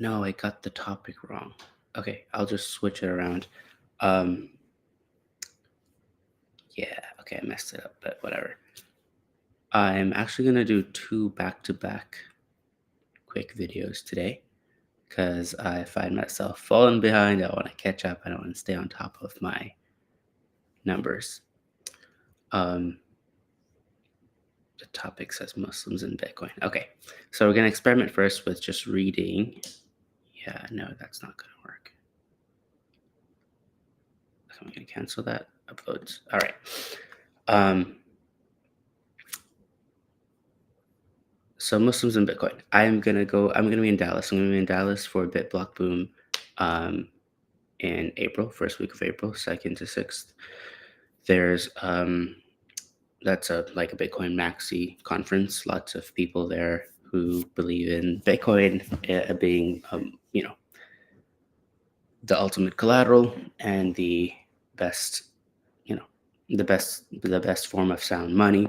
No, I got the topic wrong. Okay, I'll just switch it around. Um, yeah, okay, I messed it up, but whatever. I'm actually gonna do two back-to-back quick videos today because I find myself falling behind. I want to catch up. I don't want to stay on top of my numbers. Um, the topic says Muslims and Bitcoin. Okay, so we're gonna experiment first with just reading. Yeah, no, that's not gonna work. I'm gonna cancel that. Uploads. All right. Um, so Muslims and Bitcoin. I'm gonna be in Dallas. I'm gonna be in Dallas for BitBlock Boom um, in April, first week of April, 2nd to 6th. There's that's like a Bitcoin Maxi conference. Lots of people there who believe in Bitcoin being the ultimate collateral and the best you know the best form of sound money,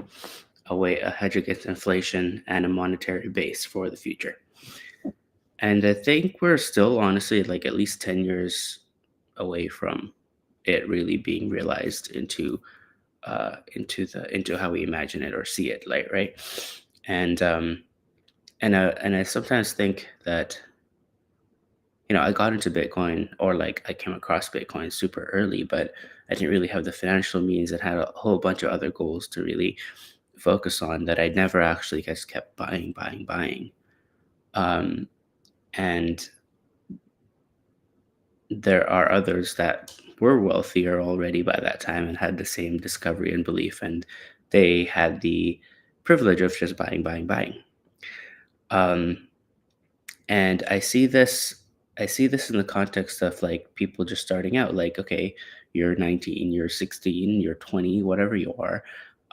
a hedge against inflation, and a monetary base for the future. And I think we're still honestly like at least 10 years away from it really being realized into how we imagine it or see it, like, right? And I sometimes think that I got into Bitcoin, or like I came across Bitcoin super early, but I didn't really have the financial means and had a whole bunch of other goals to really focus on that I never actually just kept buying, buying, buying. Um, and there are others that were wealthier already by that time and had the same discovery and belief, and they had the privilege of just buying, buying, buying. Um, and I see this in the context of like people just starting out. Like, okay, you're 19, you're 16, you're 20, whatever you are,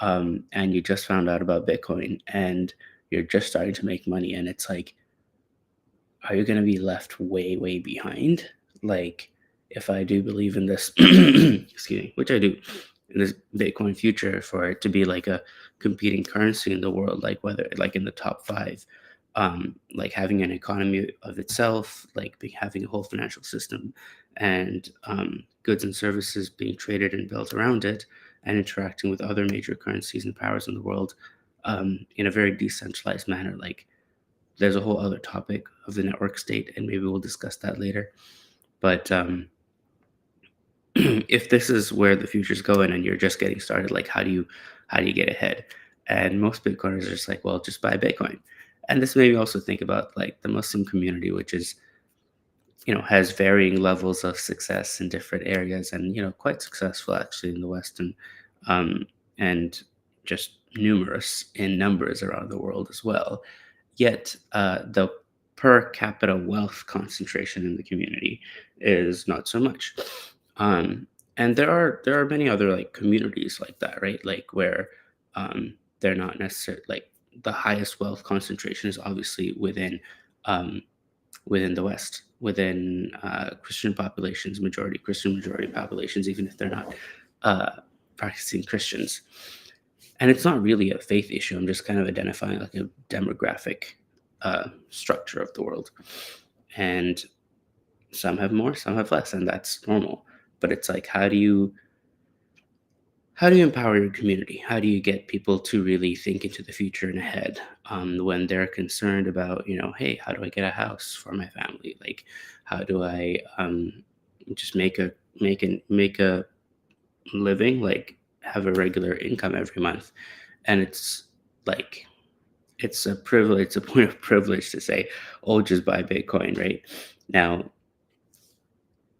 and you just found out about Bitcoin, and you're just starting to make money, and it's like, are you going to be left way, way behind? Like, if I do believe in this, excuse me, which I do, in this Bitcoin future for it to be like a competing currency in the world, like whether like in the top five, like having an economy of itself, like having a whole financial system and goods and services being traded and built around it and interacting with other major currencies and powers in the world in a very decentralized manner. Like, there's a whole other topic of the network state, and maybe we'll discuss that later. But if this is where the future's going and you're just getting started, like how do you get ahead? And most Bitcoiners are just like, well, just buy Bitcoin. And this made me also think about like the Muslim community, which is has varying levels of success in different areas, and quite successful actually in the West, and just numerous in numbers around the world as well. Yet the per capita wealth concentration in the community is not so much. Um, and there are many other like communities like that, right? Like where they're not necessarily like the highest wealth concentration is obviously within the West, within Christian populations, majority Christian, majority populations, even if they're not uh, practicing Christians. And it's not really a faith issue. I'm just kind of identifying like a demographic structure of the world. And some have more, some have less, and that's normal. But it's like, how do you empower your community? How do you get people to really think into the future and ahead when they're concerned about, hey, how do I get a house for my family? Like, how do I just make a living, like have a regular income every month? And it's like it's a privilege. It's a point of privilege to say, "Oh, just buy Bitcoin." Right now,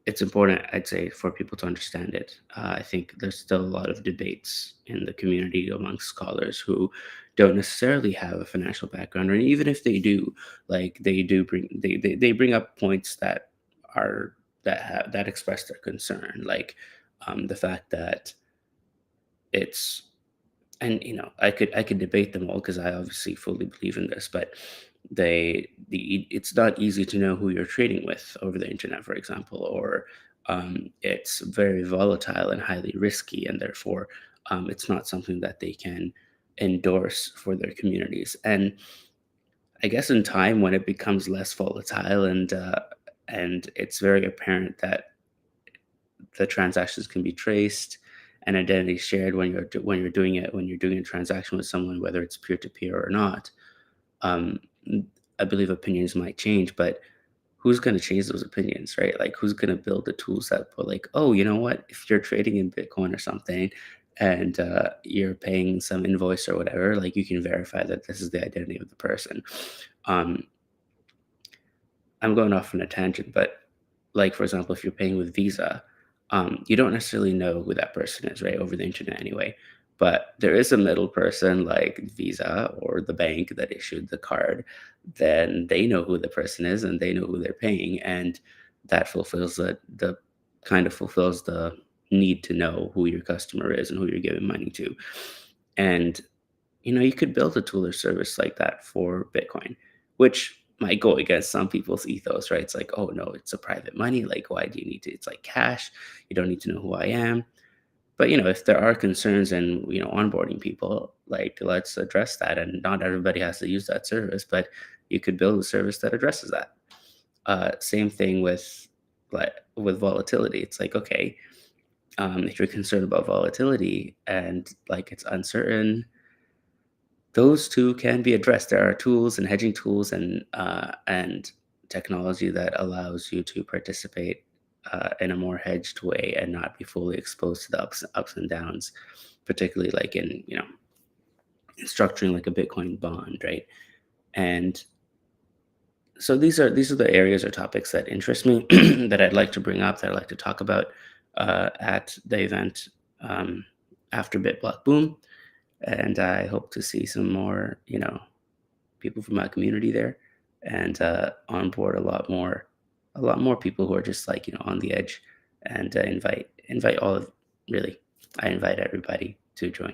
it's important, I'd say, for people to understand it. I think there's still a lot of debates in the community among scholars who don't necessarily have a financial background, or even if they do, like they bring up points are that express their concern, like the fact that it's I could debate them all because I obviously fully believe in this, but it's not easy to know who you're trading with over the internet, for example, or it's very volatile and highly risky, and therefore it's not something that they can endorse for their communities. And I guess in time when it becomes less volatile and it's very apparent that the transactions can be traced and identity shared when you're doing a transaction with someone, whether it's peer to peer or not. um, I believe opinions might change, but who's going to change those opinions, right? Like, who's going to build the tools that put, like, oh, you know what? If you're trading in Bitcoin or something, and you're paying some invoice or whatever, like, you can verify that this is the identity of the person. Um, I'm going off on a tangent, but like, for example, if you're paying with Visa, you don't necessarily know who that person is, right? Over the internet anyway. But there is a middle person like Visa or the bank that issued the card, then they know who the person is and they know who they're paying. And that fulfills the kind of fulfills the need to know who your customer is and who you're giving money to. And you could build a tool or service like that for Bitcoin, which might go against some people's ethos, right? It's like, oh no, it's a private money. Like, why do you need to? It's like cash. You don't need to know who I am. But if there are concerns and onboarding people, like, let's address that. And not everybody has to use that service, but you could build a service that addresses that. Same thing with volatility. It's like, okay, if you're concerned about volatility and like it's uncertain, those two can be addressed. There are tools and hedging tools and technology that allows you to participate in a more hedged way and not be fully exposed to the ups and downs, particularly like in structuring like a Bitcoin bond, right? And so these are the areas or topics that interest me that I'd like to bring up, that I'd like to talk about at the event um, after BitBlock Boom. And I hope to see some more, people from my community there, and onboard a lot more people who are just like on the edge, and invite all of really, I invite everybody to join.